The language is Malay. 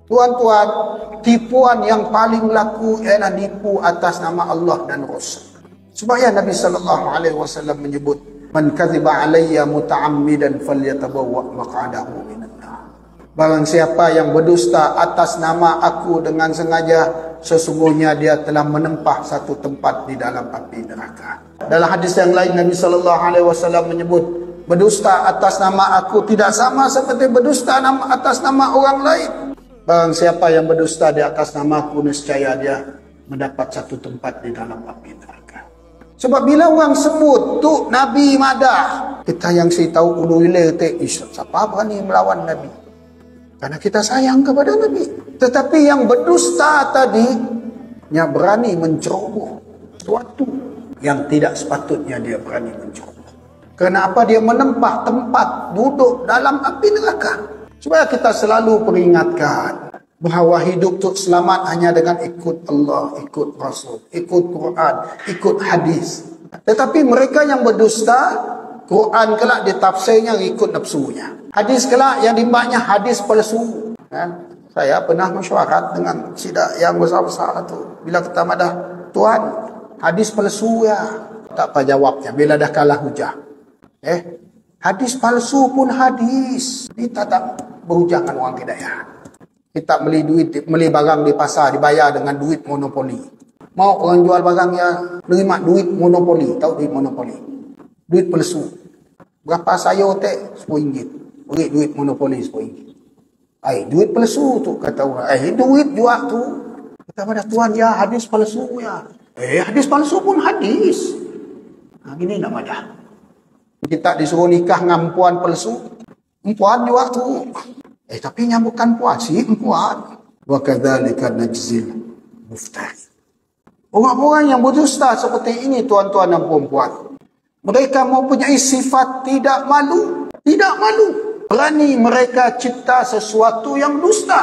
Tuan-tuan, tipuan yang paling laku ialah nipu atas nama Allah dan Rasul. Sebab ya Nabi SAW menyebut, "Man kadhiba alayya muta'ammidan falyatabawwa maq'adahu minan nar." Barang siapa yang berdusta atas nama aku dengan sengaja, sesungguhnya dia telah menempah satu tempat di dalam api neraka. Dalam hadis yang lain Nabi SAW menyebut, berdusta atas nama aku tidak sama seperti berdusta atas nama orang lain. Barang siapa yang berdusta di atas nama aku, nescaya dia mendapat satu tempat di dalam api neraka. Sebab bila orang sebut tu Nabi madah, kita yang saya tahu ulu hilir siapa berani melawan Nabi? Karena kita sayang kepada Nabi. Tetapi yang berdusta tadi, yang berani menceroboh sesuatu yang tidak sepatutnya dia berani menceroboh. Kenapa dia menempah tempat duduk dalam api neraka? Supaya kita selalu peringatkan bahawa hidup tu selamat hanya dengan ikut Allah, ikut Rasul, ikut Quran, ikut hadis. Tetapi mereka yang berdusta, Quran kelak ditafsirnya ikut nafsunya. Hadis kelak yang dimaknya hadis palsu. Saya pernah mesyuarat dengan sidak yang besar-besar tu. Bila kita madah, Tuan, hadis palsu ya. Tak apa jawabnya bila dah kalah hujah. Hadis palsu pun hadis. Kita tak berhujah dengan orang hidayah. Kita beli barang di pasar dibayar dengan duit monopoli. Mau orang jual barangnya nerima duit monopoli. Tahu duit monopoli? Duit palsu. Berapa sayur teh? RM10. Beri duit monopoli RM10. Duit palsu tu kata orang. Duit jual tu. Kata pada Tuan ya hadis palsu ya. Hadis palsu pun hadis. Gini nak madah. Kita disuruh nikah dengan puan palsu. Puan jual tu. Tapi yang bukan puan si puan. Wa kadzalika najzil muftari. Orang-orang yang berdusta seperti ini, tuan-tuan dan puan-puan, mereka mempunyai sifat tidak malu. Tidak malu. Berani mereka cipta sesuatu yang dusta.